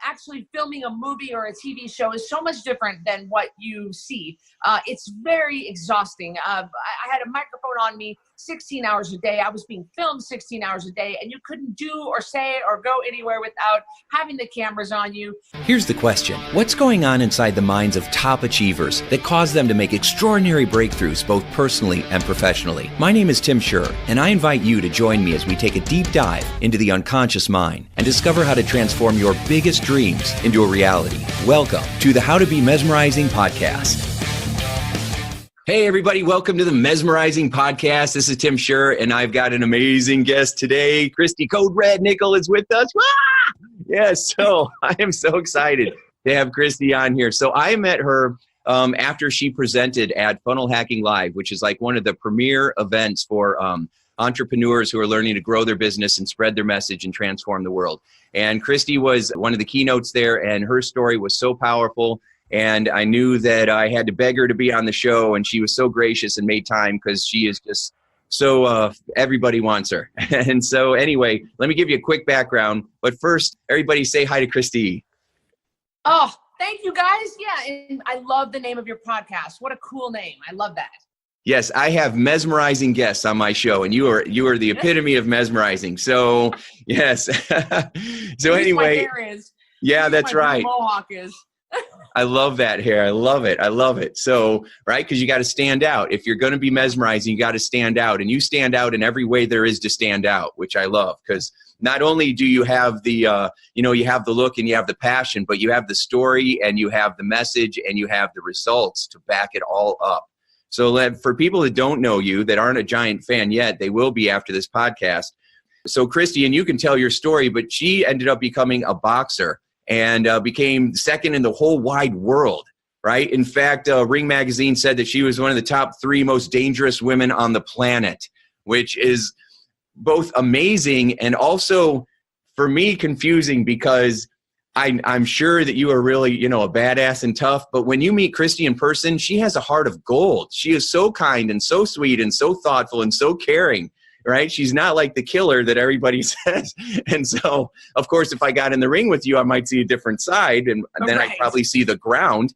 actually filming a movie or a TV show is so much different than what you see. It's very exhausting. I had a microphone on me 16 hours a day. I was being filmed 16 hours a day, and you couldn't do or say or go anywhere without having the cameras on you. Here's the question. What's going on inside the minds of top achievers that cause them to make extraordinary breakthroughs both personally and professionally? My name is Tim Shurr, and I invite you to join me as we take a deep dive into the unconscious mind and discover how to transform your biggest dreams into a reality. Welcome to the How to Be Mesmerizing podcast. Hey everybody, welcome to the Mesmerizing podcast. This is Tim Shurr, and I've got an amazing guest today. Cristy CodeRed Nickel is with us. Yes, so I am so excited to have Cristy on here. So I met her after she presented at Funnel Hacking Live, which is like one of the premier events for entrepreneurs who are learning to grow their business and spread their message and transform the world. And Cristy was one of the keynotes there, and her story was so powerful. And I knew that I had to beg her to be on the show, and she was so gracious and made time because she is just so, everybody wants her. And so anyway, let me give you a quick background. But first, everybody say hi to Cristy. Oh, thank you guys. Yeah, and I love the name of your podcast. What a cool name. I love that. Yes, I have mesmerizing guests on my show, and you are the epitome of mesmerizing. So yes. So anyway, my hair is. Yeah, that's right. Mohawk is. I love that hair. I love it. I love it. So, right, because you got to stand out. If you're going to be mesmerizing, you got to stand out, and you stand out in every way there is to stand out, which I love, because not only do you have the, you have the look and you have the passion, but you have the story and you have the message and you have the results to back it all up. So for people that don't know you, that aren't a giant fan yet, they will be after this podcast. So Cristy, and you can tell your story, but she ended up becoming a boxer and became second in the whole wide world, right? In fact, Ring Magazine said that she was one of the top 3 most dangerous women on the planet, which is both amazing and also, for me, confusing, because I'm sure that you are really, a badass and tough, but when you meet Cristy in person, she has a heart of gold. She is so kind and so sweet and so thoughtful and so caring, right? She's not like the killer that everybody says. And so, of course, if I got in the ring with you, I might see a different side, and then I'd probably see the ground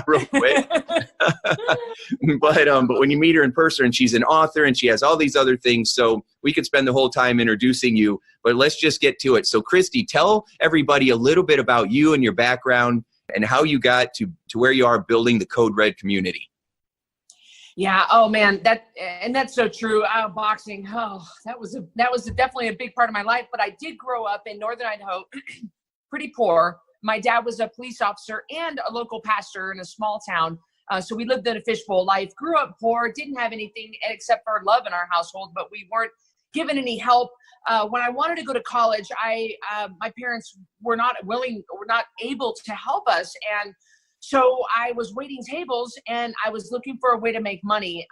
real quick. But when you meet her in person, she's an author and she has all these other things. So we could spend the whole time introducing you, but let's just get to it. So Cristy, tell everybody a little bit about you and your background and how you got to where you are building the CodeRed community. Yeah. Oh man, that's so true. Boxing. Oh, that was definitely a big part of my life. But I did grow up in Northern Idaho, pretty poor. My dad was a police officer and a local pastor in a small town. So we lived in a fishbowl life, grew up poor, didn't have anything except for love in our household, but we weren't given any help. When I wanted to go to college, my parents were not able to help us. And so I was waiting tables and I was looking for a way to make money.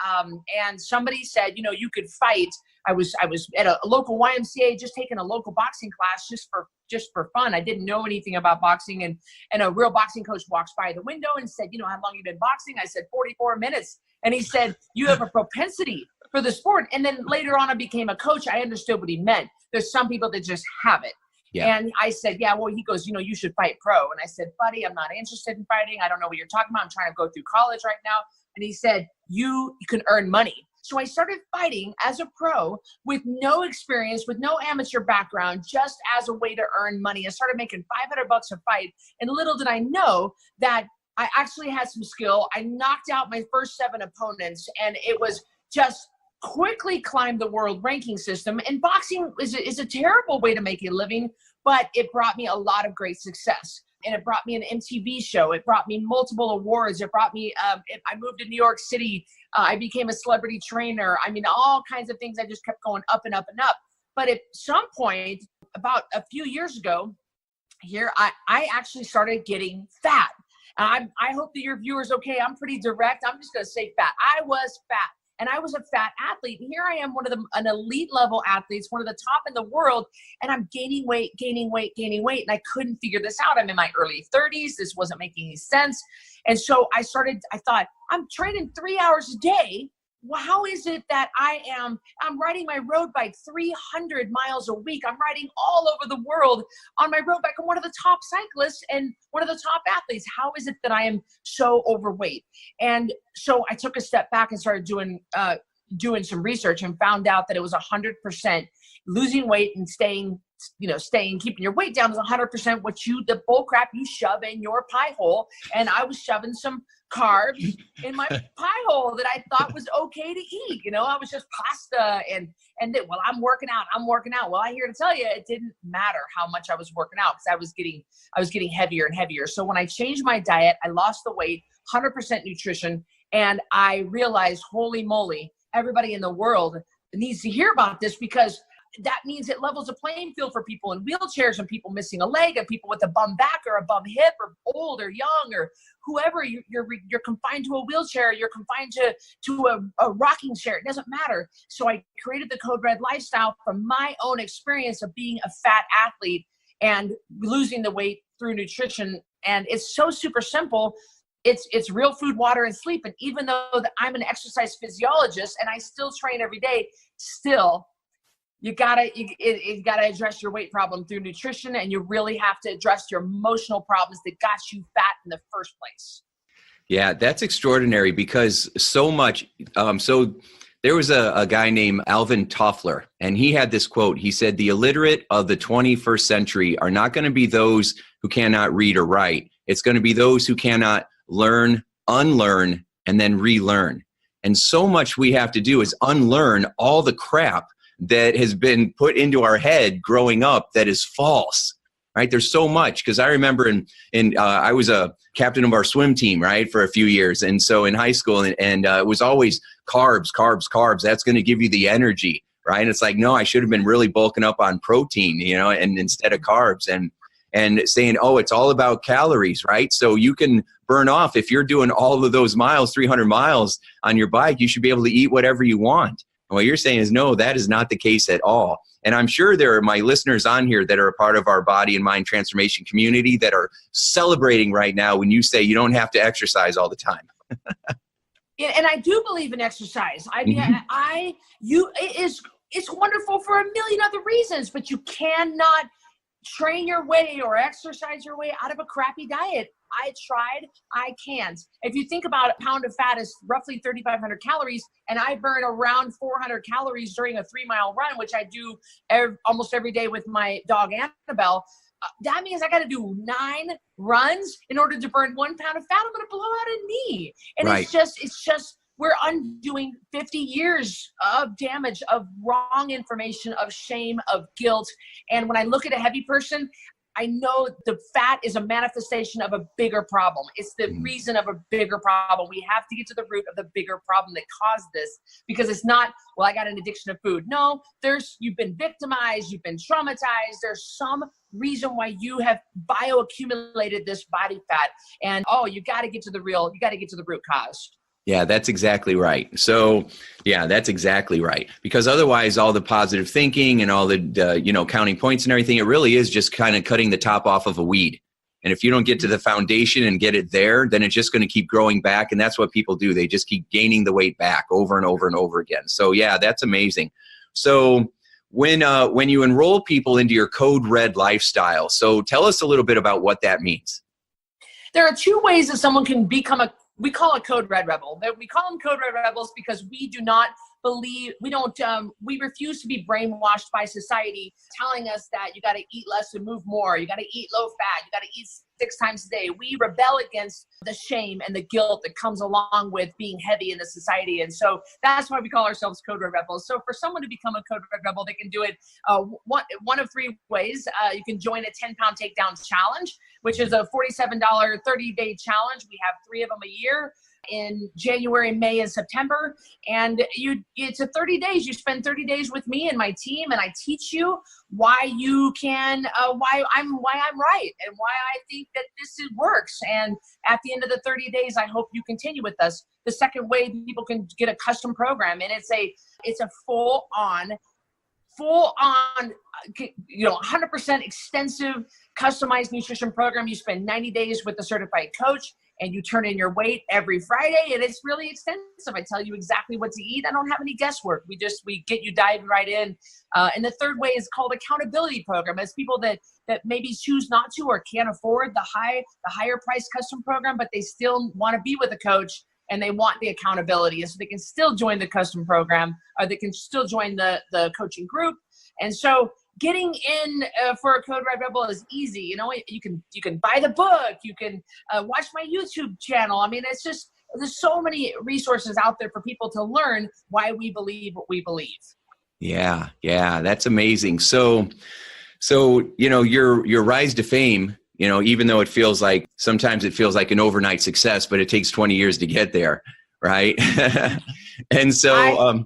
And somebody said, you could fight. I was at a local YMCA, just taking a local boxing class just for fun. I didn't know anything about boxing. And a real boxing coach walks by the window and said, how long you been boxing? I said, 44 minutes. And he said, you have a propensity for the sport. And then later on, I became a coach. I understood what he meant. There's some people that just have it. Yeah. And I said, yeah, well, he goes, you should fight pro. And I said, buddy, I'm not interested in fighting. I don't know what you're talking about. I'm trying to go through college right now. And he said, you can earn money. So I started fighting as a pro with no experience, with no amateur background, just as a way to earn money. I started making $500 a fight. And little did I know that I actually had some skill. I knocked out my first 7 opponents, and it was just quickly climbed the world ranking system. And boxing is a terrible way to make a living, but it brought me a lot of great success. And it brought me an MTV show. It brought me multiple awards. It brought me, I moved to New York City. I became a celebrity trainer. I mean, all kinds of things. I just kept going up and up and up. But at some point, about a few years ago here, I actually started getting fat. I hope that your viewers okay. I'm pretty direct. I'm just going to say fat. I was fat. And I was a fat athlete. And here I am, an elite level athlete, one of the top in the world. And I'm gaining weight. And I couldn't figure this out. I'm in my early 30s. This wasn't making any sense. And so I thought, I'm training 3 hours a day how is it that I'm riding my road bike 300 miles a week? I'm riding all over the world on my road bike. I'm one of the top cyclists and one of the top athletes. How is it that I am so overweight? And so I took a step back and started doing some research and found out that it was 100% losing weight and keeping your weight down is 100% the bull crap you shove in your pie hole. And I was shoving some carbs in my pie hole that I thought was okay to eat. I was just pasta and then, well, I'm working out. Well, I'm here to tell you, it didn't matter how much I was working out because I was getting heavier and heavier. So when I changed my diet, I lost the weight, 100% nutrition. And I realized, holy moly, everybody in the world needs to hear about this, because that means it levels the playing field for people in wheelchairs and people missing a leg and people with a bum back or a bum hip or old or young or whoever. You're confined to a wheelchair. You're confined to a rocking chair. It doesn't matter. So I created the CodeRed lifestyle from my own experience of being a fat athlete and losing the weight through nutrition. And it's so super simple. It's real food, water, and sleep. And even though I'm an exercise physiologist and I still train every day, still, you gotta address your weight problem through nutrition, and you really have to address your emotional problems that got you fat in the first place. Yeah, that's extraordinary, because so much. So there was a guy named Alvin Toffler, and he had this quote. He said, "The illiterate of the 21st century are not going to be those who cannot read or write. It's going to be those who cannot learn, unlearn, and then relearn." And so much we have to do is unlearn all the crap that has been put into our head growing up that is false, right? There's so much, because I remember I was a captain of our swim team, right, for a few years. And so in high school, and it was always carbs. That's going to give you the energy, right? And it's like, no, I should have been really bulking up on protein, and instead of carbs, and saying, oh, it's all about calories, right? So you can burn off, if you're doing all of those miles, 300 miles on your bike, you should be able to eat whatever you want. What you're saying is, no, that is not the case at all. And I'm sure there are my listeners on here that are a part of our body and mind transformation community that are celebrating right now when you say you don't have to exercise all the time. And I do believe in exercise. I mean, it's wonderful for a million other reasons, but you cannot train your way or exercise your way out of a crappy diet. I tried, I can't. If you think about a pound of fat is roughly 3,500 calories, and I burn around 400 calories during a 3-mile run, which I do almost every day with my dog Annabelle, that means I got to do 9 runs in order to burn 1 pound of fat. I'm going to blow out a knee. And right. It's just, we're undoing 50 years of damage, of wrong information, of shame, of guilt. And when I look at a heavy person, I know the fat is a manifestation of a bigger problem. It's the reason of a bigger problem. We have to get to the root of the bigger problem that caused this, because it's not, well, I got an addiction to food. No, you've been victimized, you've been traumatized. There's some reason why you have bioaccumulated this body fat. And you got to get to the root cause. Yeah, that's exactly right. So, yeah, that's exactly right. Because otherwise, all the positive thinking and all the, counting points and everything, it really is just kind of cutting the top off of a weed. And if you don't get to the foundation and get it there, then it's just going to keep growing back. And that's what people do. They just keep gaining the weight back over and over and over again. So, yeah, that's amazing. So when you enroll people into your CodeRed lifestyle, so tell us a little bit about what that means. There are 2 ways that someone can become we call it CodeRed Rebel. We call them CodeRed Rebels because we do not believe, we refuse to be brainwashed by society telling us that you got to eat less and move more. You got to eat low fat. You got to eat 6 times a day. We rebel against the shame and the guilt that comes along with being heavy in the society. And so that's why we call ourselves CodeRed Rebels. So for someone to become a CodeRed Rebel, they can do it one of 3 ways. You can join a 10-pound takedown challenge, which is a $47 30-day challenge. We have 3 of them a year in January, May, and September. And it's a 30 days. You spend 30 days with me and my team, and I teach you why you can, why I'm right, and why I think that this works. And at the end of the 30 days, I hope you continue with us. The second way people can get a custom program, and it's a full on, 100% extensive, customized nutrition program. You spend 90 days with a certified coach, and you turn in your weight every Friday, and it's really extensive. I tell you exactly what to eat. I don't have any guesswork. We get you diving right in. And the third way is called accountability program. As people that maybe choose not to or can't afford the higher price custom program, but they still want to be with a coach and they want the accountability, and so they can still join the custom program, or they can still join the coaching group. And so getting in for a CodeRed Rebel is easy. You know, you can buy the book, you can watch my YouTube channel. I mean, it's just, there's so many resources out there for people to learn why we believe what we believe. Yeah, that's amazing. So you know, your rise to fame, you know, even though sometimes it feels like an overnight success, but it takes 20 years to get there, right? And so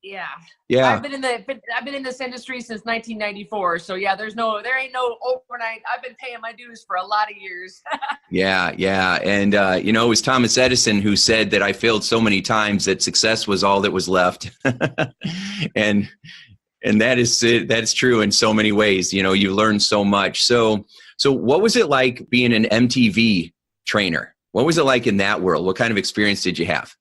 yeah. Yeah. I've been in this industry since 1994. So yeah, there ain't no overnight. I've been paying my dues for a lot of years. Yeah. And you know, it was Thomas Edison who said that I failed so many times that success was all that was left. and that is true in so many ways. You know, you learn so much. So what was it like being an MTV trainer? What was it like in that world? What kind of experience did you have?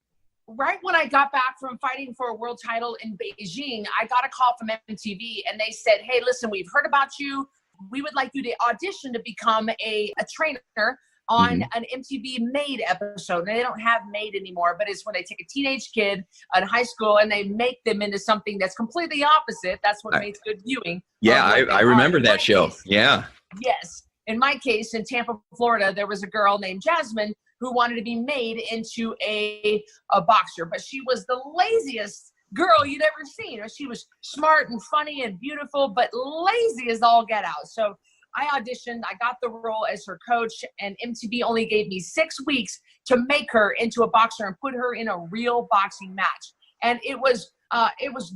Right when I got back from fighting for a world title in Beijing, I got a call from MTV, and they said, hey, listen, we've heard about you. We would like you to audition to become a trainer on an MTV Made episode. And they don't have Made anymore, but it's when they take a teenage kid in high school and they make them into something that's completely opposite. That's what makes good viewing. Yeah, I remember that show. Yeah. Yes. In my case, in Tampa, Florida, there was a girl named Jasmine who wanted to be made into a boxer, but she was the laziest girl you'd ever seen. She was smart and funny and beautiful, but lazy as all get out. So I auditioned, I got the role as her coach, and MTV only gave me 6 weeks to make her into a boxer and put her in a real boxing match. And it was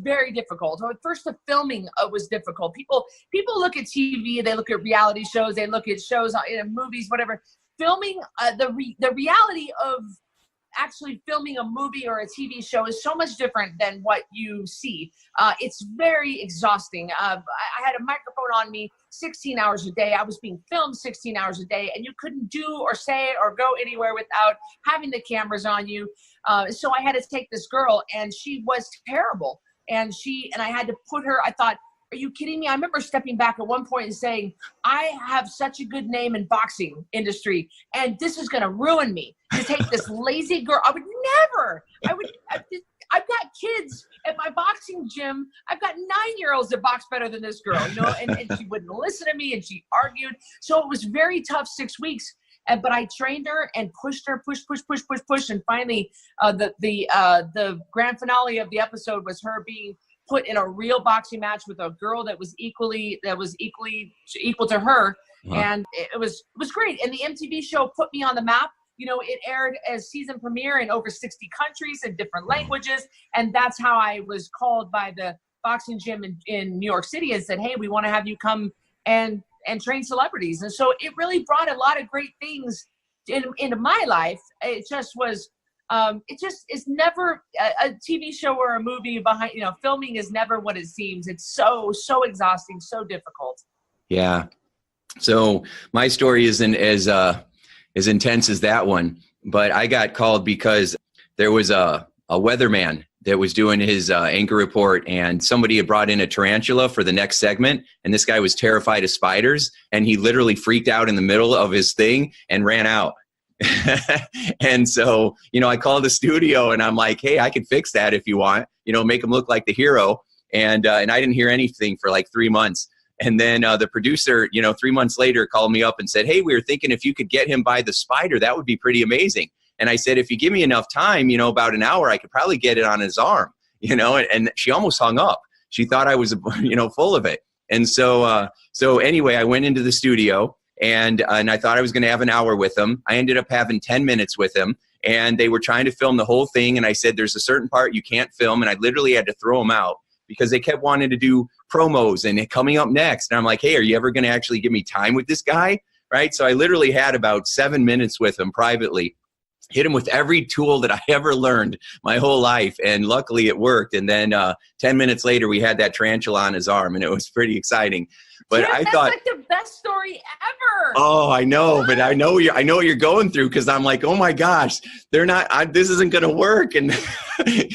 very difficult. At first, the filming was difficult. People look at TV, they look at reality shows, they look at shows in movies, whatever. Filming, the reality of actually filming a movie or a TV show is so much different than what you see. It's very exhausting. I had a microphone on me 16 hours a day. I was being filmed 16 hours a day, and you couldn't do or say or go anywhere without having the cameras on you. So I had to take this girl, and she was terrible. And I had to put her, I thought, are you kidding me? I remember stepping back at one point and saying, I have such a good name in boxing industry, and this is going to ruin me to take this lazy girl. I've got kids at my boxing gym. I've got 9-year-olds that box better than this girl, you know, and she wouldn't listen to me, and she argued. So it was very tough 6 weeks. But I trained her and pushed her, push. And finally, the grand finale of the episode was her being put in a real boxing match with a girl that was equal to her. Wow. And it was great. And the MTV show put me on the map. You know, it aired as season premiere in over 60 countries in different languages. And that's how I was called by the boxing gym in New York City and said, hey, we want to have you come and train celebrities. And so it really brought a lot of great things into my life. It just was, it's never a TV show or a movie behind, you know, filming is never what it seems. It's so exhausting, so difficult. Yeah. So my story isn't as intense as that one, but I got called because there was a weatherman that was doing his anchor report, and somebody had brought in a tarantula for the next segment, and this guy was terrified of spiders, and he literally freaked out in the middle of his thing and ran out. And so, you know, I called the studio and I'm like, hey, I can fix that if you want, you know, make him look like the hero. And I didn't hear anything for like 3 months. And then the producer, you know, 3 months later called me up and said, hey, we were thinking if you could get him by the spider, that would be pretty amazing. And I said, if you give me enough time, you know, about an hour, I could probably get it on his arm, you know, and she almost hung up. She thought I was, you know, full of it. And so anyway, I went into the studio and I thought I was going to have an hour with him. I ended up having 10 minutes with him, and they were trying to film the whole thing. And I said, there's a certain part you can't film. And I literally had to throw him out because they kept wanting to do promos and coming up next. And I'm like, hey, are you ever going to actually give me time with this guy? Right. So I literally had about 7 minutes with him privately. hit him with every tool that I ever learned my whole life. And luckily it worked. And then 10 minutes later, we had that tarantula on his arm, and it was pretty exciting. But Jim, I that's thought, like the best story ever. oh, I know, but I know what you're going through, because I'm like, oh my gosh, this isn't going to work. And,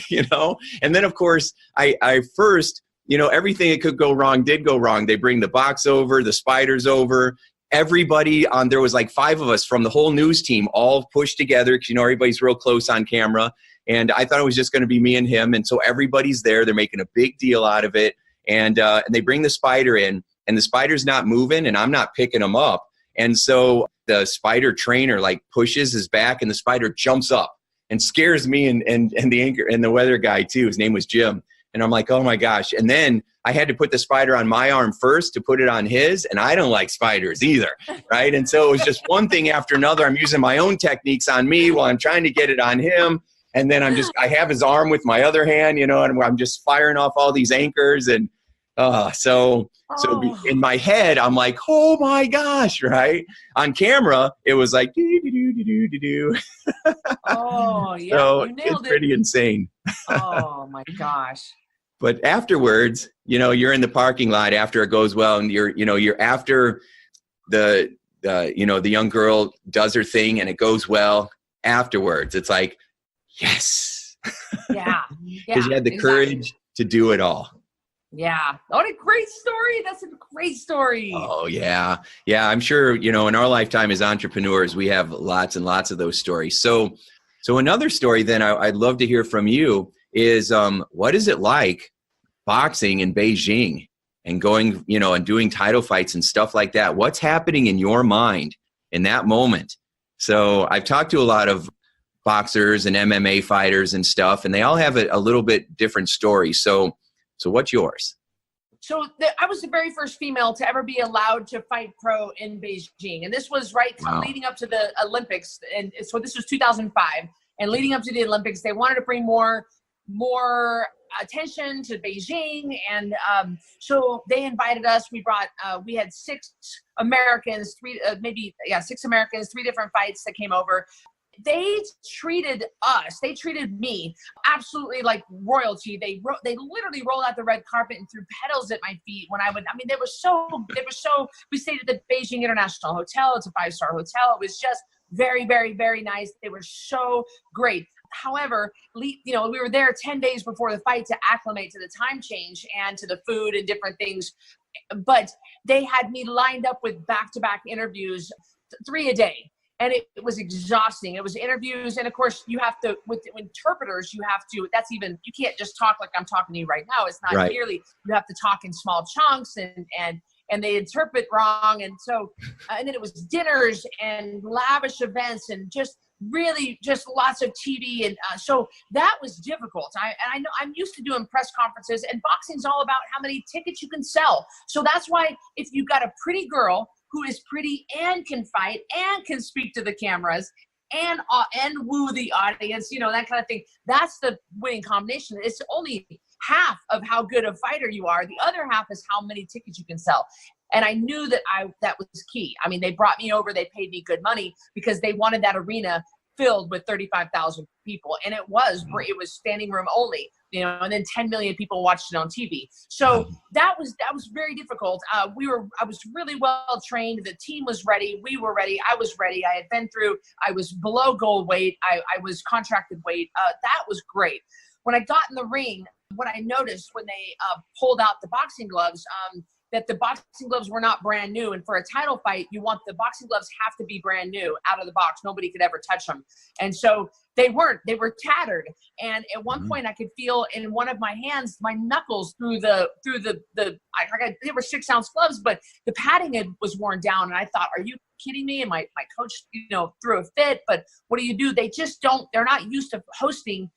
you know, and then of course I first, you know, everything that could go wrong did go wrong. They bring the box over, the spiders over. Everybody there was like 5 of us from the whole news team all pushed together, because, you know, everybody's real close on camera. And I thought it was just going to be me and him. And so everybody's there. They're making a big deal out of it. And they bring the spider in, and the spider's not moving, and I'm not picking him up. And so the spider trainer like pushes his back, and the spider jumps up and scares me and the anchor and the weather guy too. His name was Jim. And I'm like, oh my gosh. And then I had to put the spider on my arm first to put it on his, and I don't like spiders either, right? And so it was just one thing after another. I'm using my own techniques on me while I'm trying to get it on him. And then I have his arm with my other hand, you know, and I'm just firing off all these anchors. And so in my head, I'm like, oh my gosh, right? On camera, it was like, do. Oh, yeah. So You nailed it's pretty insane. Oh my gosh. But afterwards, you know, you're in the parking lot after it goes well, and you're after the young girl does her thing and it goes well. Afterwards, it's like, yes. Yeah. Because you had the courage to do it all. Yeah. What a great story. That's a great story. Oh, yeah. Yeah, I'm sure, you know, in our lifetime as entrepreneurs, we have lots and lots of those stories. So another story then I'd love to hear from you is what is it like boxing in Beijing and going, you know, and doing title fights and stuff like that? What's happening in your mind in that moment? So I've talked to a lot of boxers and MMA fighters and stuff, and they all have a little bit different story. So what's yours? So I was the very first female to ever be allowed to fight pro in Beijing. And this was leading up to the Olympics. And so this was 2005. And leading up to the Olympics, they wanted to bring more attention to Beijing. And so they invited us. We had 6 Americans, 6 Americans, 3 different fights that came over. They treated me absolutely like royalty. They literally rolled out the red carpet and threw petals at my feet we stayed at the Beijing International Hotel. It's a 5-star hotel. It was just very, very, very nice. They were so great. However, we were there 10 days before the fight to acclimate to the time change and to the food and different things. But they had me lined up with back-to-back interviews, 3 a day. And it was exhausting. It was interviews. And of course you have to, with interpreters, you can't just talk like I'm talking to you right now. It's not right. Nearly, you have to talk in small chunks and they interpret wrong. And so, and then it was dinners and lavish events and just really just lots of TV. And so that was difficult. I know I'm used to doing press conferences, and boxing's all about how many tickets you can sell. So that's why if you've got a pretty girl who is pretty and can fight and can speak to the cameras and woo the audience, you know, that kind of thing, that's the winning combination. It's only half of how good a fighter you are. The other half is how many tickets you can sell. And I knew that that was key. I mean, they brought me over, they paid me good money because they wanted that arena filled with 35,000 people. And it was standing room only, you know, and then 10 million people watched it on TV. So that was very difficult. I was really well trained. The team was ready. We were ready. I was ready. I was below goal weight. I was contracted weight. That was great. When I got in the ring, what I noticed when they pulled out the boxing gloves, that the boxing gloves were not brand new. And for a title fight, the boxing gloves have to be brand new out of the box. Nobody could ever touch them. And so they were tattered. And at one point I could feel in one of my hands, my knuckles through the they were 6-ounce gloves, but the padding was worn down. And I thought, are you kidding me? And my coach, you know, threw a fit, but what do you do? They're not used to hosting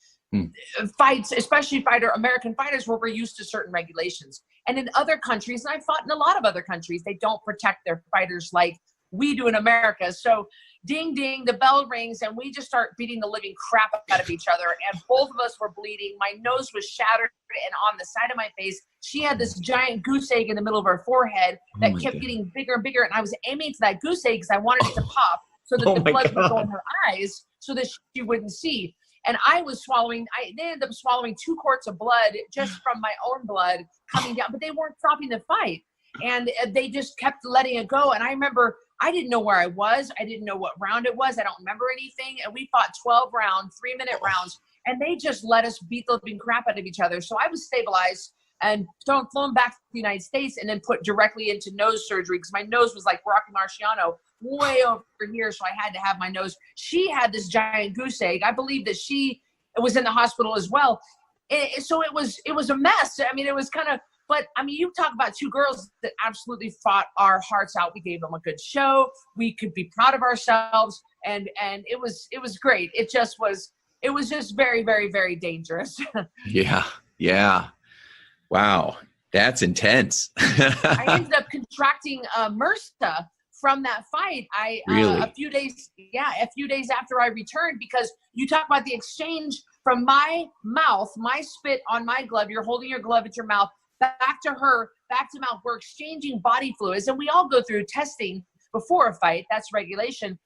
fights, especially American fighters, where we're used to certain regulations. And in other countries, and I've fought in a lot of other countries, they don't protect their fighters like we do in America. So ding, ding, the bell rings, and we just start beating the living crap out of each other. And both of us were bleeding. My nose was shattered, and on the side of my face, she had this giant goose egg in the middle of her forehead that kept getting bigger and bigger. And I was aiming for that goose egg because I wanted it to pop so that the blood would go in her eyes. so that she wouldn't see. And they ended up swallowing 2 quarts of blood just from my own blood coming down, but they weren't stopping the fight. And they just kept letting it go. And I remember I didn't know where I was. I didn't know what round it was. I don't remember anything. And we fought 12 rounds, 3-minute rounds, and they just let us beat the living crap out of each other. So I was stabilized and flown back to the United States and then put directly into nose surgery because my nose was like Rocky Marciano way over here. So I had to have my nose. She had this giant goose egg. I believe that she was in the hospital as well. So it was a mess. I mean, it was kind of, but I mean, you talk about 2 girls that absolutely fought our hearts out. We gave them a good show. We could be proud of ourselves. And it was great. It was just very, very, very dangerous. Yeah. Yeah. Wow. That's intense. I ended up contracting MRSA from that fight. Really? A few days after I returned, because you talk about the exchange from my mouth, my spit on my glove, you're holding your glove at your mouth, back to her, back to mouth. We're exchanging body fluids, and we all go through testing before a fight. That's regulation.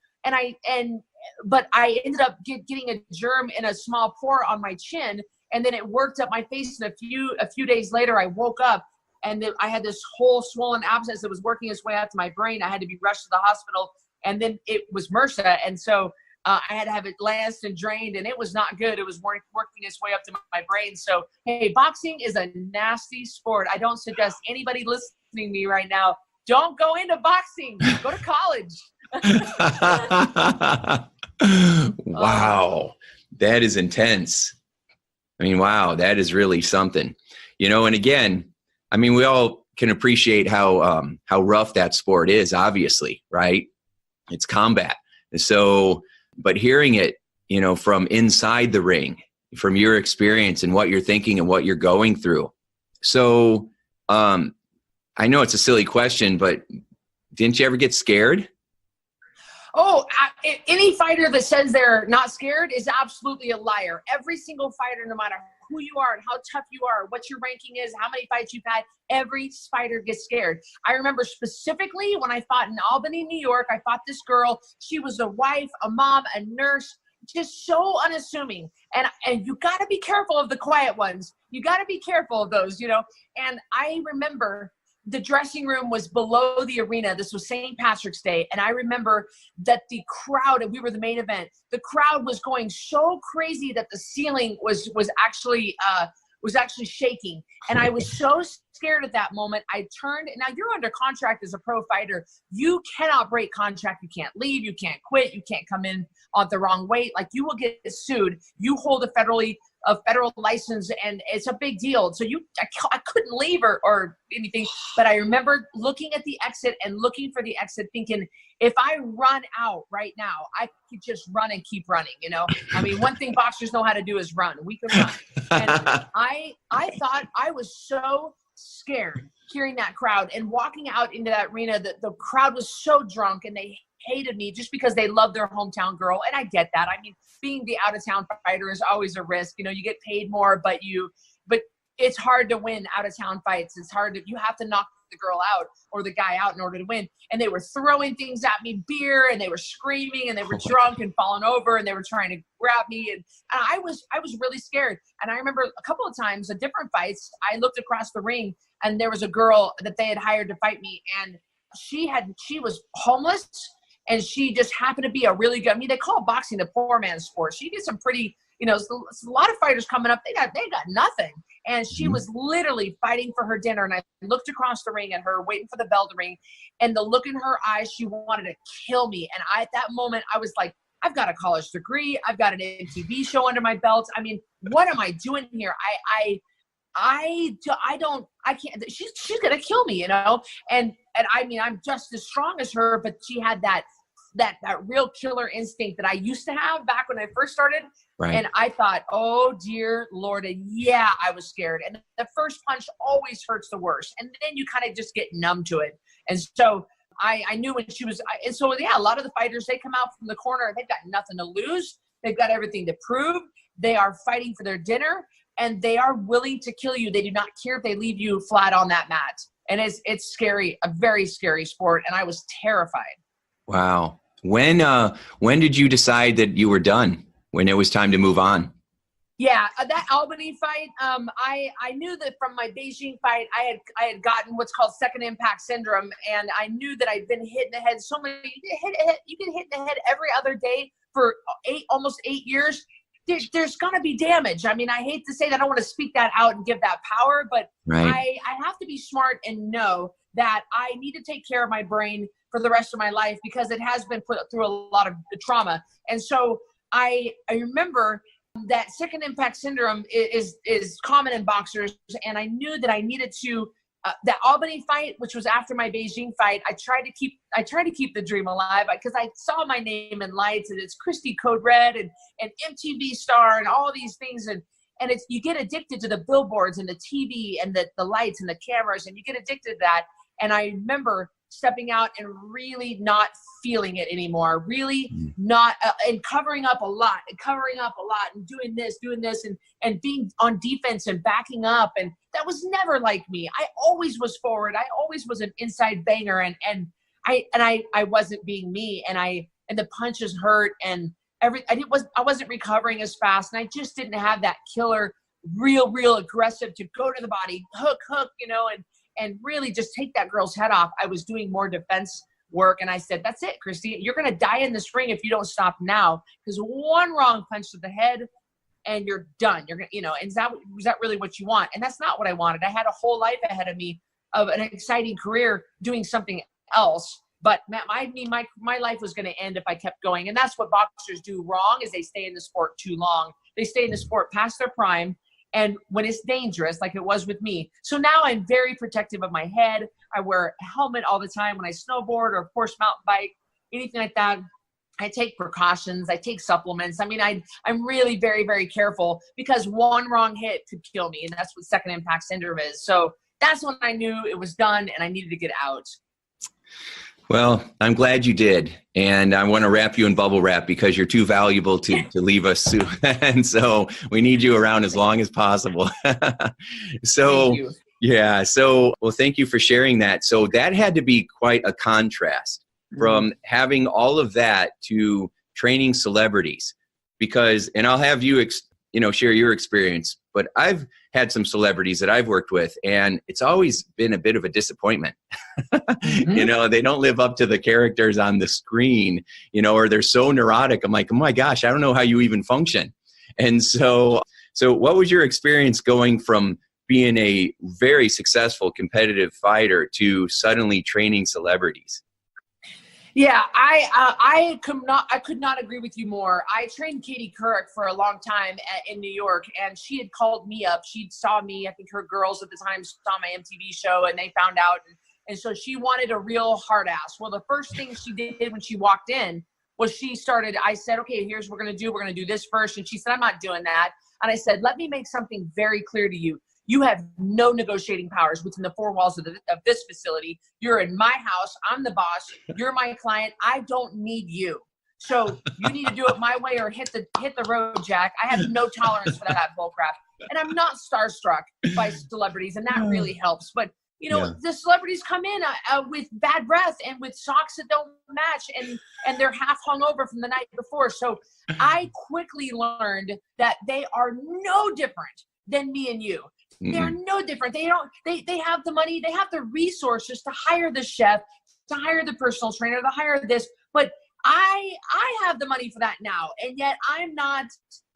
But I ended up getting a germ in a small pore on my chin, and then it worked up my face. And a few days later, I woke up, and I had this whole swollen abscess that was working its way out to my brain. I had to be rushed to the hospital, and then it was MRSA, and so I had to have it lanced and drained, and it was not good. It was working its way up to my brain. So, hey, boxing is a nasty sport. I don't suggest anybody listening to me right now, don't go into boxing. Go to college. Wow. That is intense. I mean, wow, that is really something. And again, I mean, we all can appreciate how rough that sport is, obviously, right? It's combat. So, but hearing it, from inside the ring, from your experience and what you're thinking and what you're going through. So, I know it's a silly question, but didn't you ever get scared? Oh, any fighter that says they're not scared is absolutely a liar. Every single fighter, no matter who you are and how tough you are, what your ranking is, how many fights you've had, every fighter gets scared. I remember specifically when I fought in Albany, New York, I fought this girl. She was a wife, a mom, a nurse, just so unassuming. And you got to be careful of the quiet ones. You got to be careful of those, And I remember the dressing room was below the arena. This was St. Patrick's Day. And I remember that the crowd, and we were the main event, the crowd was going so crazy that the ceiling was actually shaking. And I was so scared at that moment. I turned, now you're under contract as a pro fighter. You cannot break contract. You can't leave. You can't quit. You can't come in on the wrong weight. Like, you will get sued. You hold a federal license, and it's a big deal. So I couldn't leave or anything, but I remember looking at the exit and looking for the exit, thinking, if I run out right now, I could just run and keep running, I mean, one thing boxers know how to do is run. We can run. And I thought, I was so scared hearing that crowd and walking out into that arena. The crowd was so drunk, and they hated me just because they love their hometown girl. And I get that. I mean, being the out-of-town fighter is always a risk. You get paid more, but it's hard to win out-of-town fights. It's hard you have to knock the girl out or the guy out in order to win. And they were throwing things at me, beer, and they were screaming, and they were drunk and falling over, and they were trying to grab me. And I was really scared. And I remember a couple of times at different fights, I looked across the ring, and there was a girl that they had hired to fight me. And she was homeless, and she just happened to be a really good, I mean, they call boxing the poor man's sport. She did some pretty, a lot of fighters coming up, they got nothing. And she was literally fighting for her dinner. And I looked across the ring at her, waiting for the bell to ring. And the look in her eyes, she wanted to kill me. And at that moment, I was like, I've got a college degree. I've got an MTV show under my belt. I mean, what am I doing here? I can't, she's going to kill me, And I mean, I'm just as strong as her, but she had that real killer instinct that I used to have back when I first started. Right. And I thought, oh dear Lord. And yeah, I was scared. And the first punch always hurts the worst. And then you kind of just get numb to it. And so I knew when she was, and so yeah, a lot of the fighters, they come out from the corner, they've got nothing to lose. They've got everything to prove. They are fighting for their dinner, and they are willing to kill you. They do not care if they leave you flat on that mat. And it's scary, a very scary sport. And I was terrified. Wow. When did you decide that you were done? When it was time to move on? Yeah, that Albany fight, I knew that from my Beijing fight, I had gotten what's called second impact syndrome, and I knew that I'd been hit in the head so many. You get hit in the head every other day for almost 8 years. There's gonna be damage. I mean, I hate to say that. I don't want to speak that out and give that power, but Right. I have to be smart and know that I need to take care of my brain for the rest of my life because it has been put through a lot of trauma. And so I remember that second impact syndrome is common in boxers, and I knew that I needed to that Albany fight, which was after my Beijing fight. I tried to keep the dream alive because I saw my name in lights, and it's Cristy CodeRed and MTV Star and all these things, and it's, you get addicted to the billboards and the TV and the lights and the cameras, and you get addicted to that. And I remember stepping out and really not feeling it anymore, really not, and covering up a lot and doing this and being on defense and backing up. And that was never like me. I always was forward. I always was an inside banger, and I wasn't being me, and the punches hurt, and I wasn't recovering as fast, and I just didn't have that killer, real aggressive to go to the body, hook, and really just take that girl's head off. I was doing more defense work, and I said, that's it, Cristy. You're going to die in this ring if you don't stop now, because one wrong punch to the head and you're done. You're going to, and was that really what you want? And that's not what I wanted. I had a whole life ahead of me of an exciting career doing something else. But my life was going to end if I kept going. And that's what boxers do wrong, is they stay in the sport too long. They stay in the sport past their prime. And when it's dangerous, like it was with me. So now I'm very protective of my head. I wear a helmet all the time when I snowboard or, of course, mountain bike, anything like that. I take precautions. I take supplements. I mean, I'm really very, very careful because one wrong hit could kill me. And that's what second impact syndrome is. So that's when I knew it was done and I needed to get out. Well, I'm glad you did. And I want to wrap you in bubble wrap because you're too valuable to leave us. And so we need you around as long as possible. So, yeah. So, well, thank you for sharing that. So that had to be quite a contrast from having all of that to training celebrities, because, and I'll have you, share your experience, but I've had some celebrities that I've worked with, and it's always been a bit of a disappointment. They don't live up to the characters on the screen, or they're so neurotic. I'm like, oh my gosh, I don't know how you even function. And so what was your experience going from being a very successful competitive fighter to suddenly training celebrities? Yeah, I could not agree with you more. I trained Katie Couric for a long time in New York, and she had called me up. She saw me. I think her girls at the time saw my MTV show, and they found out. And so she wanted a real hard ass. Well, the first thing she did when she walked in was I said, okay, here's what we're going to do. We're going to do this first. And she said, I'm not doing that. And I said, let me make something very clear to you. You have no negotiating powers within the four walls of this facility. You're in my house. I'm the boss. You're my client. I don't need you. So you need to do it my way or hit the road, Jack. I have no tolerance for that bullcrap. And I'm not starstruck by celebrities, and that really helps. But the celebrities come in with bad breath and with socks that don't match, and they're half hungover from the night before. So I quickly learned that they are no different than me and you. They're no different. They have the money, they have the resources to hire the chef, to hire the personal trainer, to hire this. But I have the money for that now, and yet I'm not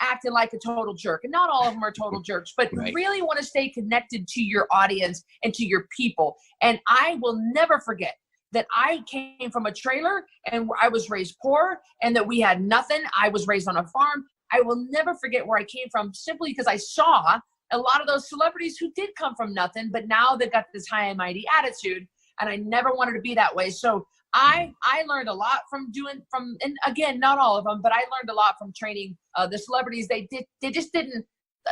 acting like a total jerk. And not all of them are total jerks, but really want to stay connected to your audience and to your people. And I will never forget that I came from a trailer and I was raised poor, and that we had nothing. I was raised on a farm. I will never forget where I came from, simply because I saw a lot of those celebrities who did come from nothing, but now they've got this high and mighty attitude, and I never wanted to be that way. So I learned a lot from and again, not all of them, but I learned a lot from training the celebrities. They just didn't,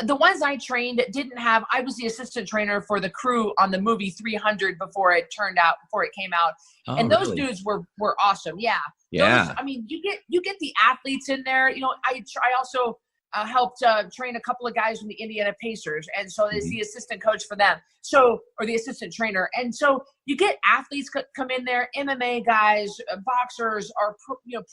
the ones I trained didn't have, I was the assistant trainer for the crew on the movie 300 before it came out. Oh, and those dudes were awesome. Yeah. Yeah. Those, I mean, you get the athletes in there. I also helped train a couple of guys from the Indiana Pacers. And so is the assistant coach for them. So, or the assistant trainer. And so you get athletes come in there, MMA guys, boxers, or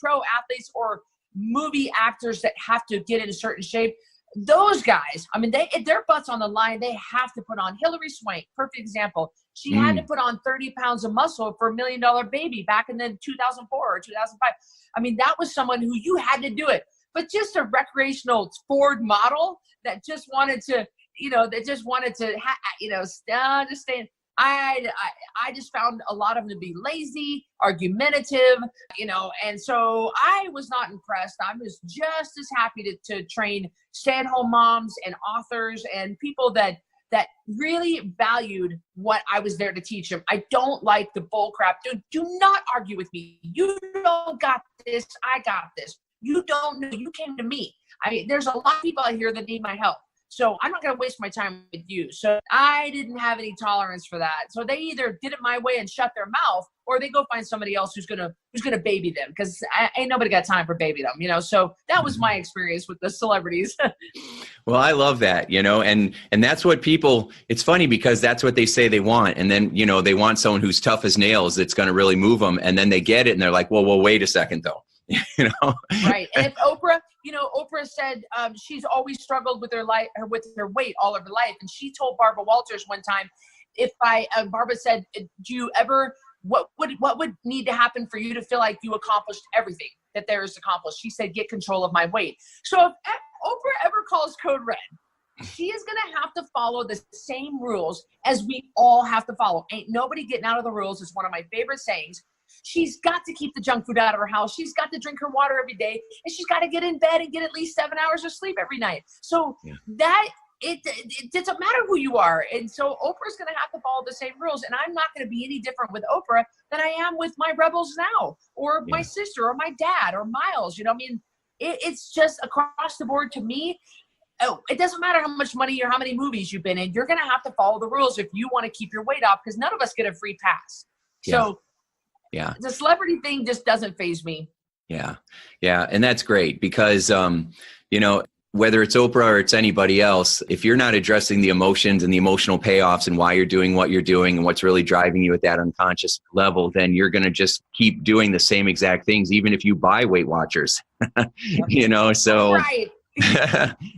pro athletes or movie actors that have to get in a certain shape. Those guys, I mean, their butts on the line, they have to put on. Hillary Swank, perfect example. She had to put on 30 pounds of muscle for $1 Million Baby back in the 2004 or 2005. I mean, that was someone who you had to do it. But just a recreational Ford model that just wanted to, just stay in. I just found a lot of them to be lazy, argumentative, and so I was not impressed. I was just as happy to train stay-at-home moms and authors and people that really valued what I was there to teach them. I don't like the bull crap. Do not argue with me. You don't got this. I got this. You don't know. You came to me. I mean, there's a lot of people out here that need my help. So I'm not going to waste my time with you. So I didn't have any tolerance for that. So they either did it my way and shut their mouth, or they go find somebody else who's gonna baby them, because ain't nobody got time for baby them, So that was my experience with the celebrities. Well, I love that, and that's what people. It's funny because that's what they say they want, and then they want someone who's tough as nails that's going to really move them, and then they get it, and they're like, well, wait a second though. Right. And if Oprah said she's always struggled with her life, with her weight all of her life, and she told Barbara Walters one time, Barbara said, what would need to happen for you to feel like you accomplished everything that there is accomplished? She said, get control of my weight. So if Oprah ever calls CodeRed, she is going to have to follow the same rules as we all have to follow. Ain't nobody getting out of the rules is one of my favorite sayings. She's got to keep the junk food out of her house. She's got to drink her water every day, and she's got to get in bed and get at least 7 hours of sleep every night. So that it doesn't matter who you are. And so Oprah's going to have to follow the same rules. And I'm not going to be any different with Oprah than I am with my rebels now, or my sister, or my dad, or Miles. It's just across the board to me. Oh, it doesn't matter how much money or how many movies you've been in. You're going to have to follow the rules if you want to keep your weight off, because none of us get a free pass. So the celebrity thing just doesn't faze me. Yeah. And that's great because, whether it's Oprah or it's anybody else, if you're not addressing the emotions and the emotional payoffs and why you're doing what you're doing and what's really driving you at that unconscious level, then you're going to just keep doing the same exact things, even if you buy Weight Watchers, so. Right.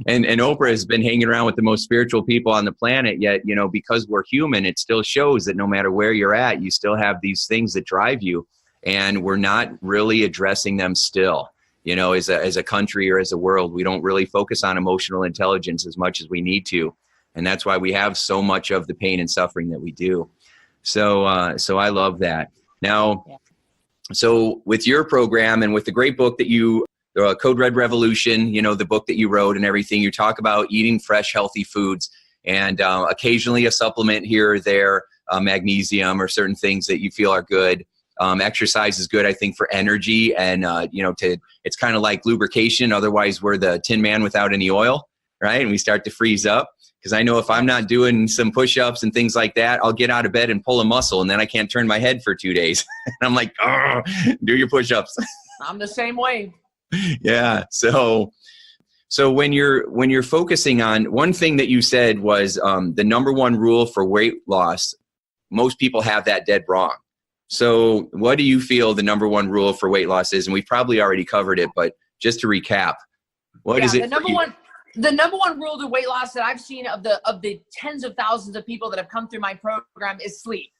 and Oprah has been hanging around with the most spiritual people on the planet, yet, because we're human, it still shows that no matter where you're at, you still have these things that drive you, and we're not really addressing them still. As a country or as a world, we don't really focus on emotional intelligence as much as we need to. And that's why we have so much of the pain and suffering that we do. So I love that. Now, so with your program and with the great book that you, CodeRed Revolution, the book that you wrote and everything, you talk about eating fresh, healthy foods and occasionally a supplement here or there, magnesium or certain things that you feel are good. Exercise is good, I think, for energy and, it's kind of like lubrication. Otherwise, we're the Tin Man without any oil, right? And we start to freeze up. Because I know if I'm not doing some push-ups and things like that, I'll get out of bed and pull a muscle, and then I can't turn my head for 2 days. And I'm like, do your push-ups. I'm the same way. Yeah. So when you're focusing on one thing that you said was the number one rule for weight loss, most people have that dead wrong. So what do you feel the number one rule for weight loss is? And we've probably already covered it, but just to recap, what is it? The number one rule to weight loss that I've seen of the tens of thousands of people that have come through my program is sleep.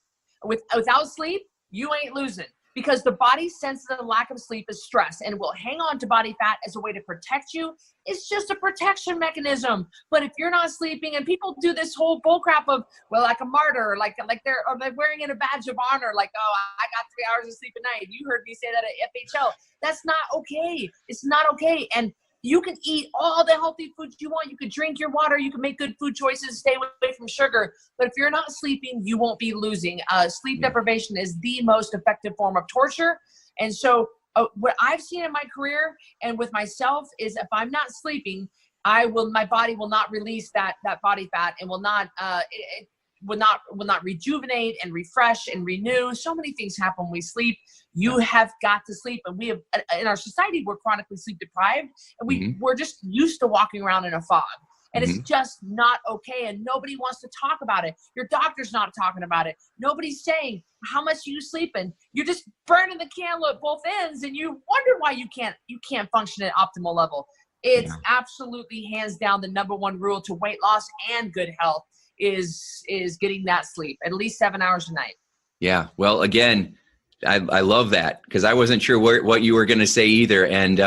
Without sleep, you ain't losing, because the body senses the lack of sleep as stress and will hang on to body fat as a way to protect you. It's just a protection mechanism. But if you're not sleeping, and people do this whole bullcrap of, well, like a martyr, like they're wearing in a badge of honor, like, oh, I got 3 hours of sleep a night. You heard me say that at FHL. That's not okay. It's not okay. And you can eat all the healthy foods you want. You can drink your water. You can make good food choices, stay away from sugar. But if you're not sleeping, you won't be losing. Sleep deprivation is the most effective form of torture. And so what I've seen in my career and with myself is if I'm not sleeping, my body will not release that body fat and will not rejuvenate and refresh and renew. So many things happen when we sleep. You have got to sleep. And we have, in our society, we're chronically sleep deprived, and we're just used to walking around in a fog. And it's just not okay. And nobody wants to talk about it. Your doctor's not talking about it. Nobody's saying, how much are you sleeping? You're just burning the candle at both ends, and you wonder why you can't function at optimal level. It's absolutely hands down the number one rule to weight loss and good health is getting that sleep, at least 7 hours a night. Yeah. Well, again, I love that, because I wasn't sure what you were going to say either. And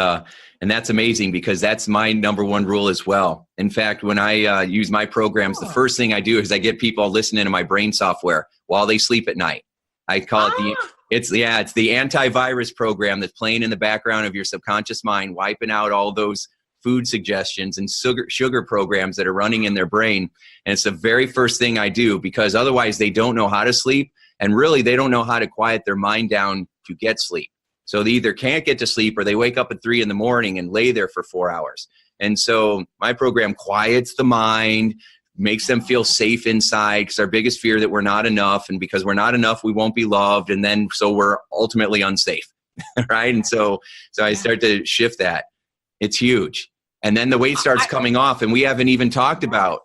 that's amazing, because that's my number one rule as well. In fact, when I use my programs, the first thing I do is I get people listening to my brain software while they sleep at night. I call it it's the antivirus program that's playing in the background of your subconscious mind, wiping out all those food suggestions and sugar programs that are running in their brain. And it's the very first thing I do, because otherwise they don't know how to sleep. And really, they don't know how to quiet their mind down to get sleep. So they either can't get to sleep, or they wake up at 3 in the morning and lay there for 4 hours. And so my program quiets the mind, makes them feel safe inside, because our biggest fear that we're not enough. And because we're not enough, we won't be loved. And then so we're ultimately unsafe. Right. And so I start to shift that. It's huge. And then the weight starts coming off, and we haven't even talked about,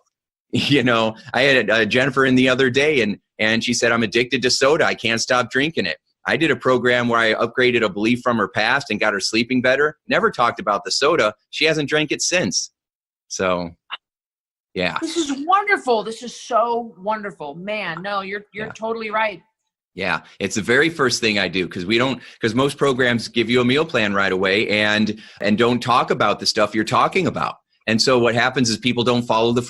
I had Jennifer in the other day, and she said, I'm addicted to soda. I can't stop drinking it. I did a program where I upgraded a belief from her past and got her sleeping better. Never talked about the soda. She hasn't drank it since. So, yeah. This is wonderful. This is so wonderful. Man, no, you're totally right. Yeah, it's the very first thing I do, because most programs give you a meal plan right away and don't talk about the stuff you're talking about. And so what happens is people don't follow the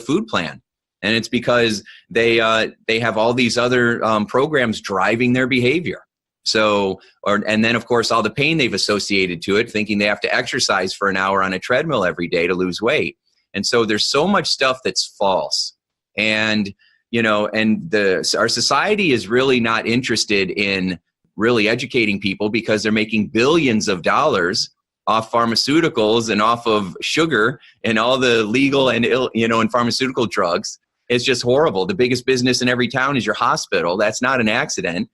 food plan. And it's because they have all these other programs driving their behavior. So, and then of course all the pain they've associated to it, thinking they have to exercise for an hour on a treadmill every day to lose weight. And so there's so much stuff that's false. And our society is really not interested in really educating people, because they're making billions of dollars off pharmaceuticals and off of sugar and all the legal and and pharmaceutical drugs. It's just horrible. The biggest business in every town is your hospital. That's not an accident.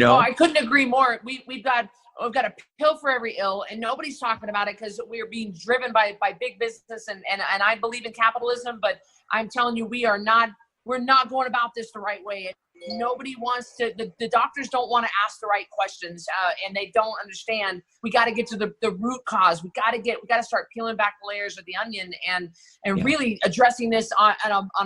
Oh, I couldn't agree more. We've got a pill for every ill, and nobody's talking about it because we are being driven by big business, and I believe in capitalism, but I'm telling you, we're not going about this the right way. Nobody wants to, the doctors don't want to ask the right questions, and they don't understand. We got to get to the root cause. We got to start peeling back the layers of the onion and really addressing this on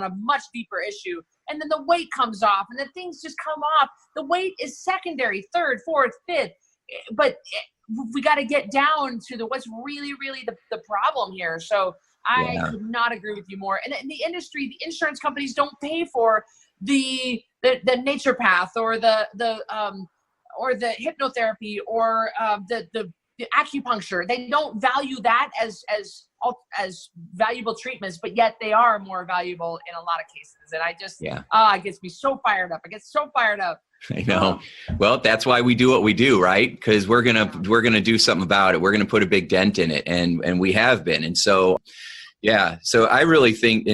a much deeper issue. And then the weight comes off, and then things just come off. The weight is secondary, third, fourth, fifth, but we got to get down to what's really, really the problem here. So I could not agree with you more. And in the industry, the insurance companies don't pay for the naturopath or the hypnotherapy or the acupuncture. They don't value that as valuable treatments, but yet they are more valuable in a lot of cases. And I just, it gets me so fired up. I get so fired up. I know. Well, that's why we do what we do, right? Because we're gonna do something about it. We're gonna put a big dent in it, and we have been. And so, so I really think,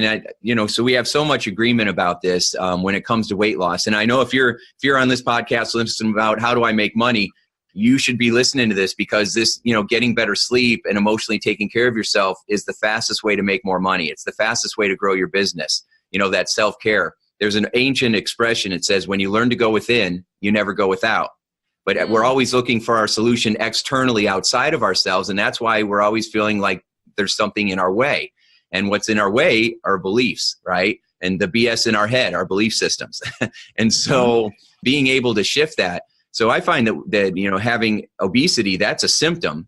so we have so much agreement about this when it comes to weight loss. And I know if you're on this podcast listening about how do I make money, you should be listening to this, because this, getting better sleep and emotionally taking care of yourself is the fastest way to make more money. It's the fastest way to grow your business. That self-care. There's an ancient expression. It says, when you learn to go within, you never go without. But we're always looking for our solution externally outside of ourselves. And that's why we're always feeling like there's something in our way. And what's in our way are beliefs, right? And the BS in our head, our belief systems. And so being able to shift that. So I find that having obesity, that's a symptom.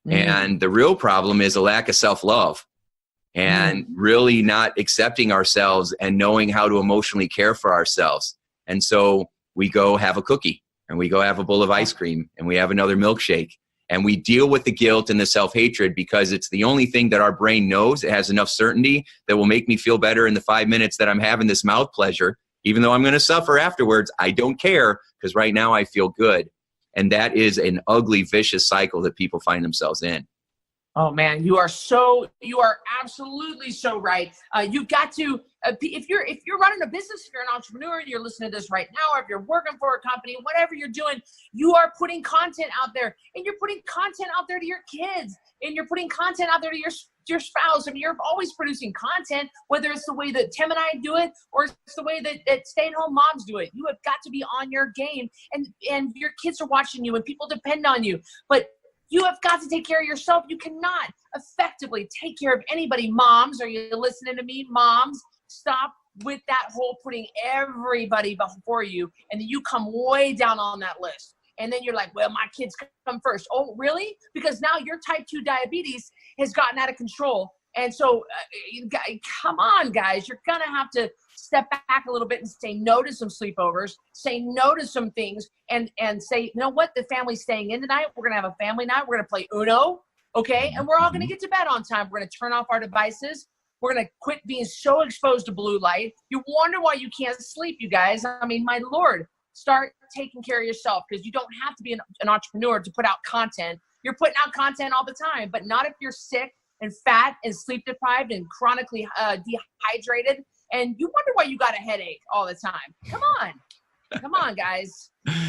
And the real problem is a lack of self-love. And really not accepting ourselves and knowing how to emotionally care for ourselves. And so we go have a cookie, and we go have a bowl of ice cream, and we have another milkshake, and we deal with the guilt and the self-hatred, because it's the only thing that our brain knows. It has enough certainty that will make me feel better in the 5 minutes that I'm having this mouth pleasure. Even though I'm going to suffer afterwards, I don't care, because right now I feel good. And that is an ugly, vicious cycle that people find themselves in. Oh man, you are absolutely so right. You've got to, if you're running a business, if you're an entrepreneur and you're listening to this right now, or if you're working for a company, whatever you're doing, you are putting content out there, and you're putting content out there to your kids, and you're putting content out there to your spouse. I mean, you're always producing content, whether it's the way that Tim and I do it, or it's the way that stay-at-home moms do it. You have got to be on your game, and your kids are watching you, and people depend on you. But you have got to take care of yourself. You cannot effectively take care of anybody. Moms, are you listening to me? Moms, stop with that whole putting everybody before you, and then you come way down on that list. And then you're like, well, my kids come first. Oh, really? Because now your type 2 diabetes has gotten out of control. And so, come on, guys. You're going to have to step back a little bit and say no to some sleepovers, say no to some things, and say, you know what? The family's staying in tonight. We're going to have a family night. We're going to play Uno, okay? And we're all going to get to bed on time. We're going to turn off our devices. We're going to quit being so exposed to blue light. You wonder why you can't sleep, you guys. I mean, my Lord. Start taking care of yourself, because you don't have to be an entrepreneur to put out content. You're putting out content all the time, but not if you're sick and fat and sleep deprived and chronically dehydrated, and you wonder why you got a headache all the time. Come on, guys.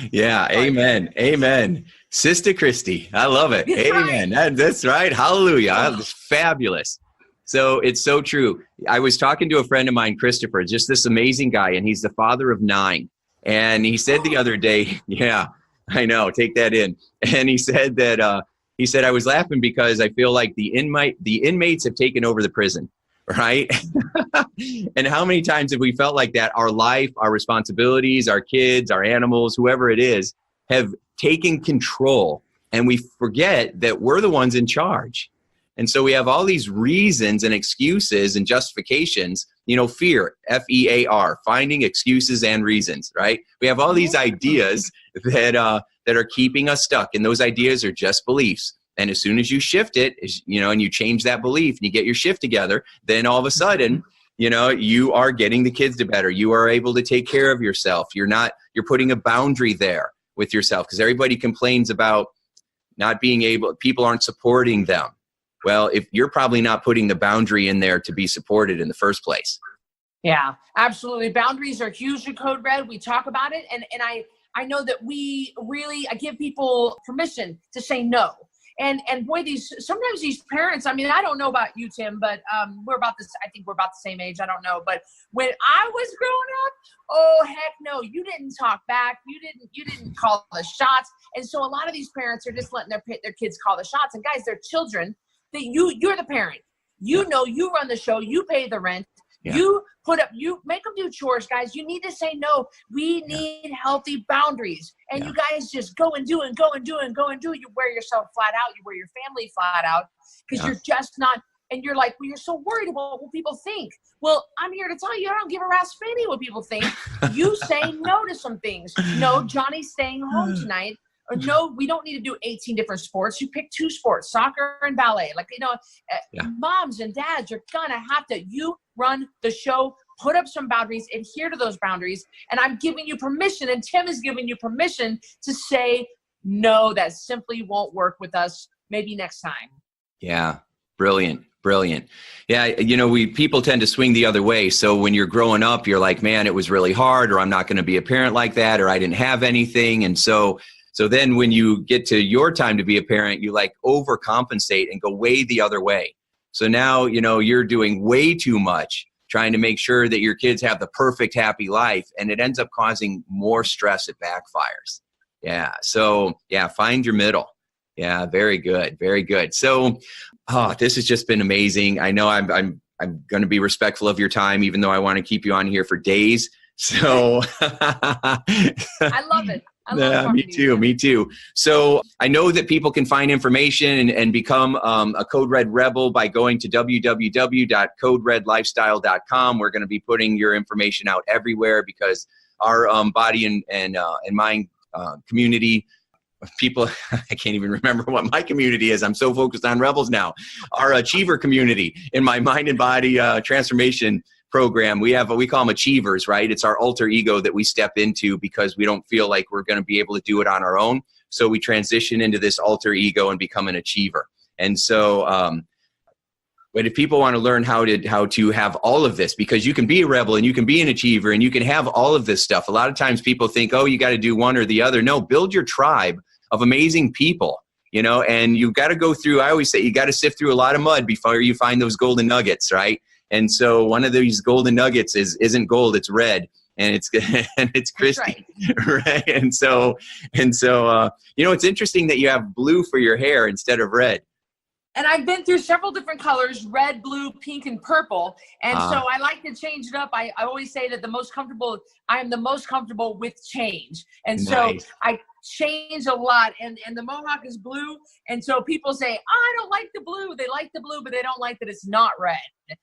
Yeah, amen, amen. Sister Cristy, I love it. That's amen. Right. That's right. Hallelujah. That's fabulous. So it's so true. I was talking to a friend of mine, Christopher, just this amazing guy, and he's the father of 9. And he said the other day, yeah, I know, take that in. And he said that, I was laughing because I feel like the inmates have taken over the prison, right? And how many times have we felt like that? Our life, our responsibilities, our kids, our animals, whoever it is, have taken control. And we forget that we're the ones in charge. And so we have all these reasons and excuses and justifications, fear, F-E-A-R, finding excuses and reasons, right? We have all these ideas that are keeping us stuck. And those ideas are just beliefs. And as soon as you shift it, and you change that belief and you get your shift together, then all of a sudden, you are getting the kids to better. You are able to take care of yourself. You're putting a boundary there with yourself, because everybody complains about not being able, people aren't supporting them. Well, if you're probably not putting the boundary in there to be supported in the first place. Yeah, absolutely. Boundaries are huge in CodeRed. We talk about it. And I know that I give people permission to say no. And boy, sometimes these parents, I mean, I don't know about you, Tim, but I think we're about the same age. I don't know. But when I was growing up, oh, heck no, you didn't talk back. You didn't call the shots. And so a lot of these parents are just letting their kids call the shots. And guys, they're children. That you're the parent. You run the show. You pay the rent. Yeah. You make them do chores, guys. You need to say no. We need healthy boundaries. And you guys just go and do and go and do and go and do. You wear yourself flat out. You wear your family flat out, because you're just not. And you're like, well, you're so worried about what people think. Well, I'm here to tell you, I don't give a rat's fanny what people think. You say no to some things. No, Johnny's staying home tonight. Or no, we don't need to do 18 different sports. You pick 2 sports, soccer and ballet. Moms and dads, you're going to have to, you run the show, put up some boundaries, adhere to those boundaries. And I'm giving you permission, and Tim is giving you permission to say, no, that simply won't work with us. Maybe next time. Yeah. Brilliant. Yeah. People tend to swing the other way. So when you're growing up, you're like, man, it was really hard, or I'm not going to be a parent like that, or I didn't have anything. And so then when you get to your time to be a parent, you overcompensate and go way the other way. So now, you're doing way too much, trying to make sure that your kids have the perfect, happy life. And it ends up causing more stress. It backfires. Yeah. So find your middle. Yeah. Very good. Very good. So, this has just been amazing. I know I'm going to be respectful of your time, even though I want to keep you on here for days. So I love it. Me too. So I know that people can find information and become a CodeRed rebel by going to www.coderedlifestyle.com. We're going to be putting your information out everywhere, because our body and mind community people, I can't even remember what my community is. I'm so focused on rebels now. Our achiever community in my mind and body transformation program, we call them achievers, right? It's our alter ego that we step into because we don't feel like we're going to be able to do it on our own. So we transition into this alter ego and become an achiever. And so But if people want to learn how to have all of this, because you can be a rebel and you can be an achiever and you can have all of this stuff. A lot of times people think, oh, you got to do one or the other. No, build your tribe of amazing people, you know, and you've got to go through, I always say, you got to sift through a lot of mud before you find those golden nuggets, right? And so one of these golden nuggets isn't gold, it's red. And it's and it's Cristy, right? And so you know, it's interesting that you have blue for your hair instead of red. And I've been through several different colors, red, blue, pink, and purple. And so I like to change it up. I always say that I am the most comfortable with change. And so I change a lot. And the mohawk is blue. And so people say, oh, I don't like the blue. They like the blue, but they don't like that it's not red.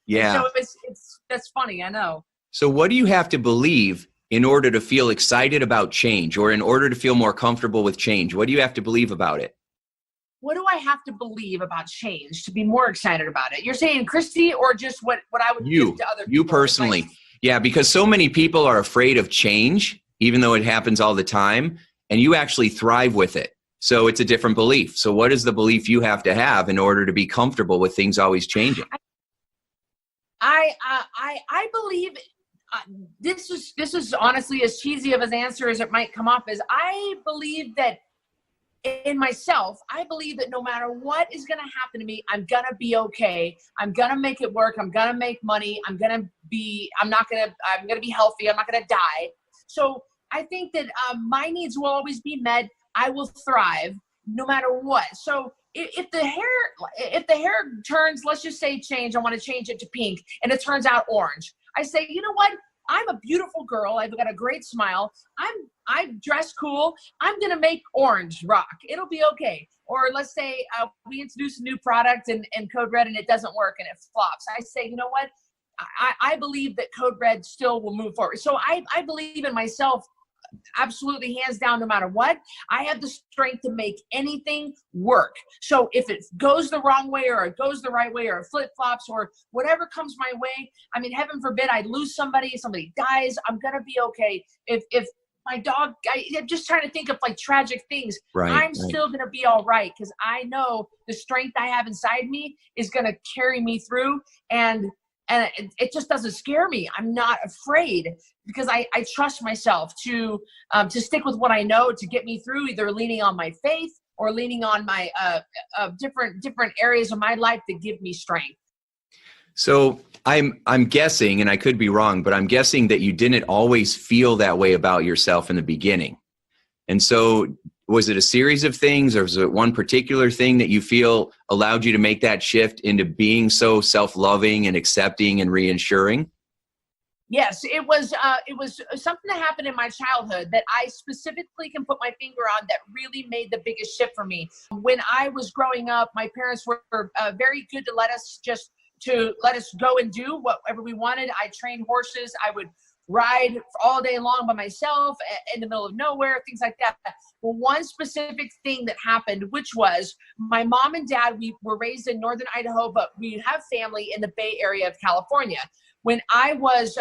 Yeah. And so that's funny, I know. So what do you have to believe in order to feel excited about change, or in order to feel more comfortable with change? What do you have to believe about it? What do I have to believe about change to be more excited about it? You're saying, Cristy, or just what I would give to other people? You personally. Like, yeah, because so many people are afraid of change, even though it happens all the time, and you actually thrive with it. So it's a different belief. So what is the belief you have to have in order to be comfortable with things always changing? I believe this is honestly as cheesy of an answer as it might come off, is I believe that in myself, I believe that no matter what is going to happen to me, I'm going to be okay. I'm going to make it work. I'm going to make money. I'm going to be healthy. I'm not going to die. So I think that my needs will always be met. I will thrive no matter what. So if the hair turns, let's just say change, I want to change it to pink, and it turns out orange, I say, you know what? I'm a beautiful girl. I've got a great smile. I dress cool. I'm going to make orange rock. It'll be okay. Or let's say we introduce a new product in CodeRed and it doesn't work and it flops. I say, you know what? I believe that CodeRed still will move forward. So I believe in myself, absolutely, hands down, no matter what. I have the strength to make anything work. So if it goes the wrong way or it goes the right way or it flip-flops or whatever comes my way, I mean, heaven forbid I lose somebody dies, I'm going to be okay. If my dog, I'm just trying to think of like tragic things. I'm still going to be all right, because I know the strength I have inside me is going to carry me through, and it just doesn't scare me. I'm not afraid, because I trust myself to stick with what I know to get me through, either leaning on my faith or leaning on my different areas of my life that give me strength. So I'm guessing, and I could be wrong, but I'm guessing that you didn't always feel that way about yourself in the beginning. And so was it a series of things, or was it one particular thing that you feel allowed you to make that shift into being so self-loving and accepting and reassuring? Yes, it was something that happened in my childhood that I specifically can put my finger on that really made the biggest shift for me. When I was growing up, my parents were very good to let us go and do whatever we wanted. I trained horses. I would ride all day long by myself in the middle of nowhere, things like that. But one specific thing that happened, which was my mom and dad, we were raised in northern Idaho, but we have family in the Bay Area of California. When I was,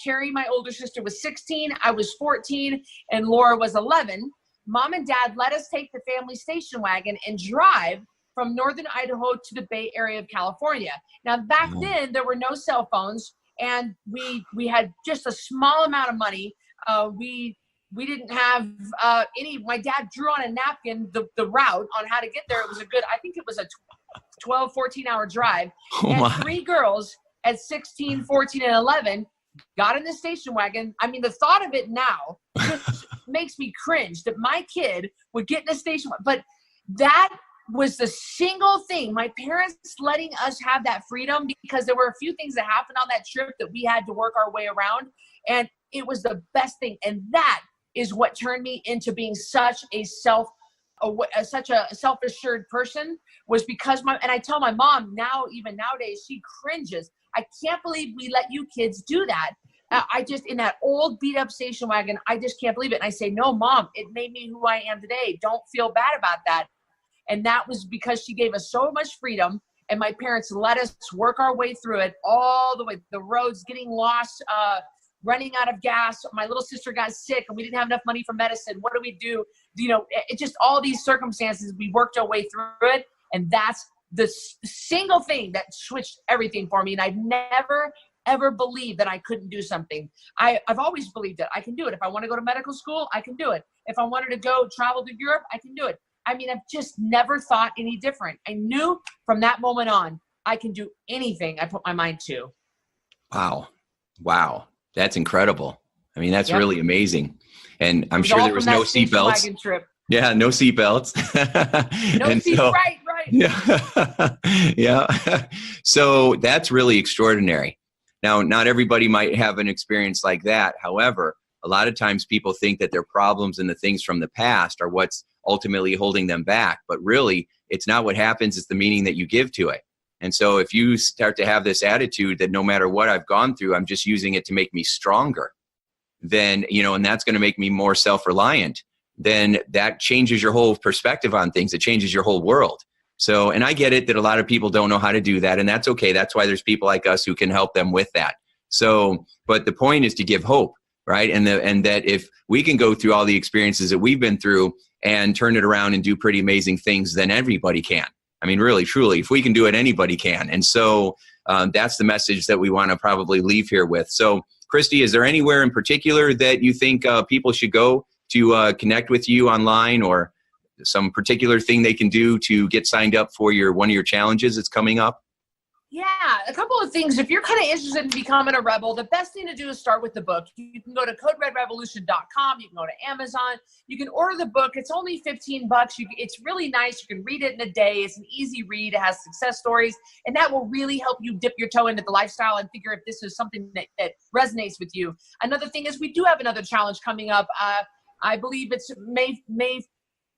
Carrie, my older sister, was 16, I was 14, and Laura was 11, Mom and Dad let us take the family station wagon and drive from northern Idaho to the Bay Area of California. Now, back then, there were no cell phones, and we had just a small amount of money. We didn't have any. My dad drew on a napkin the route on how to get there. It was I think it was a 12, 14-hour drive. Three girls at 16, 14, and 11 got in the station wagon. I mean, the thought of it now just makes me cringe that my kid would get in a station wagon. But that was the single thing, my parents letting us have that freedom, because there were a few things that happened on that trip that we had to work our way around. And it was the best thing. And that is what turned me into being such a self-assured person, was because and I tell my mom now, even nowadays, she cringes. I can't believe we let you kids do that. I just, in that old beat up station wagon, I just can't believe it. And I say, no, Mom, it made me who I am today. Don't feel bad about that. And that was because she gave us so much freedom, and my parents let us work our way through it all the way. The roads, getting lost, running out of gas. My little sister got sick and we didn't have enough money for medicine. What do we do? You know, it just all these circumstances, we worked our way through it. And that's the single thing that switched everything for me. And I've never, ever believed that I couldn't do something. I've always believed that I can do it. If I want to go to medical school, I can do it. If I wanted to go travel to Europe, I can do it. I mean, I've just never thought any different. I knew from that moment on, I can do anything I put my mind to. Wow. That's incredible. I mean, that's really amazing. And I'm sure there was no seatbelts. Yeah, no seatbelts. No seats, right. Yeah. Yeah. So that's really extraordinary. Now, not everybody might have an experience like that. However, a lot of times people think that their problems and the things from the past are what's ultimately holding them back. But really, it's not what happens, it's the meaning that you give to it. And so if you start to have this attitude that no matter what I've gone through, I'm just using it to make me stronger, then, and that's going to make me more self-reliant, then that changes your whole perspective on things. It changes your whole world. So, and I get it that a lot of people don't know how to do that, and that's okay. That's why there's people like us who can help them with that. So, but the point is to give hope, right? And that if we can go through all the experiences that we've been through and turn it around and do pretty amazing things, then everybody can. I mean, really, truly, if we can do it, anybody can. And so that's the message that we want to probably leave here with. So, Cristy, is there anywhere in particular that you think people should go to connect with you online, or some particular thing they can do to get signed up for one of your challenges that's coming up? Yeah, a couple of things. If you're kind of interested in becoming a rebel, the best thing to do is start with the book. You can go to CodeRedRevolution.com. You can go to Amazon. You can order the book. It's only $15. It's really nice. You can read it in a day. It's an easy read. It has success stories, and that will really help you dip your toe into the lifestyle and figure if this is something that resonates with you. Another thing is we do have another challenge coming up. I believe it's May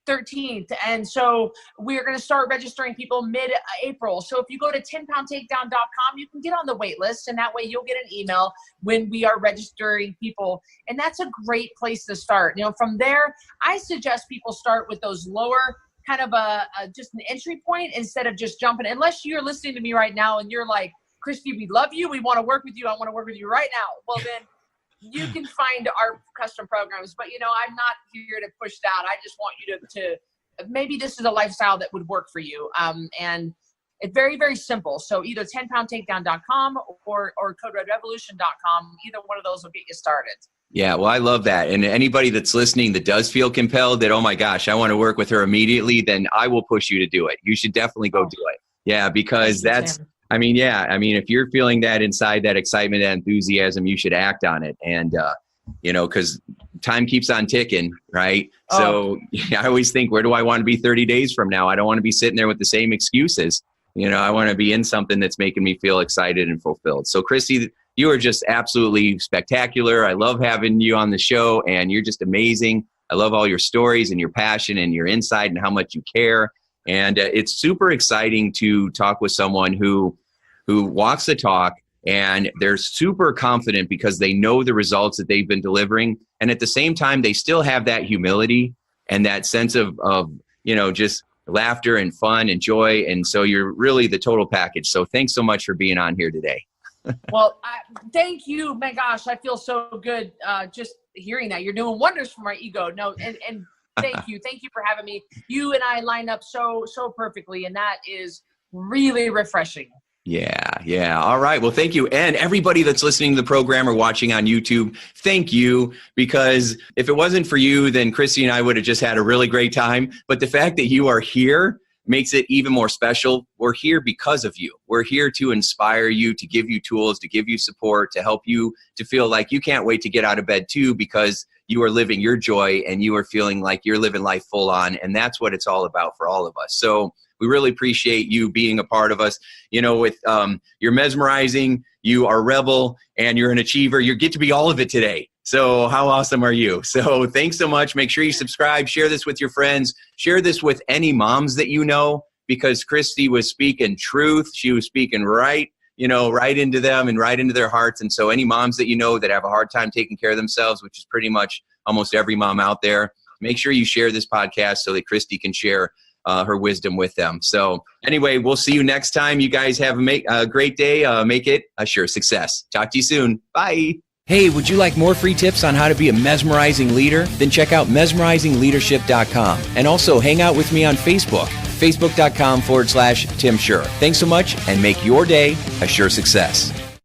13th. And so we're going to start registering people mid-April. So if you go to 10poundtakedown.com, you can get on the wait list, and that way you'll get an email when we are registering people. And that's a great place to start. From there, I suggest people start with those lower kind of just an entry point instead of just jumping. Unless you're listening to me right now and you're like, Cristy, we love you. We want to work with you. I want to work with you right now. Well, then you can find our custom programs, but I'm not here to push that. I just want you to maybe this is a lifestyle that would work for you. And it's very, very simple. So either 10poundtakedown.com or CodeRedRevolution.com, either one of those will get you started. Yeah, well, I love that. And anybody that's listening that does feel compelled that, oh my gosh, I want to work with her immediately, then I will push you to do it. You should definitely go do it. Yeah, because that's, if you're feeling that inside, that excitement, that enthusiasm, you should act on it. And, because time keeps on ticking, right? So I always think, where do I want to be 30 days from now? I don't want to be sitting there with the same excuses. I want to be in something that's making me feel excited and fulfilled. So, Cristy, you are just absolutely spectacular. I love having you on the show, and you're just amazing. I love all your stories and your passion and your insight and how much you care. And it's super exciting to talk with someone who walks the talk, and they're super confident because they know the results that they've been delivering. And at the same time, they still have that humility and that sense of just laughter and fun and joy. And so you're really the total package. So thanks so much for being on here today. Well, thank you. My gosh, I feel so good just hearing that. You're doing wonders for my ego. No, and thank you. Thank you for having me. You and I line up so perfectly, and that is really refreshing. Yeah. All right. Well, thank you. And everybody that's listening to the program or watching on YouTube, thank you. Because if it wasn't for you, then Cristy and I would have just had a really great time. But the fact that you are here makes it even more special. We're here because of you. We're here to inspire you, to give you tools, to give you support, to help you to feel like you can't wait to get out of bed too, because you are living your joy and you are feeling like you're living life full on. And that's what it's all about for all of us. So we really appreciate you being a part of us. With you're mesmerizing, you are a rebel, and you're an achiever. You get to be all of it today. So how awesome are you? So thanks so much. Make sure you subscribe, share this with your friends, share this with any moms that you know, because Cristy was speaking truth. She was speaking right into them and right into their hearts. And so any moms that you know that have a hard time taking care of themselves, which is pretty much almost every mom out there, make sure you share this podcast so that Cristy can share her wisdom with them. So anyway, we'll see you next time. You guys have a great day. Make it a sure success. Talk to you soon. Bye. Hey, would you like more free tips on how to be a mesmerizing leader? Then check out mesmerizingleadership.com and also hang out with me on Facebook. Facebook.com/Tim Shurr. Thanks so much, and make your day a sure success.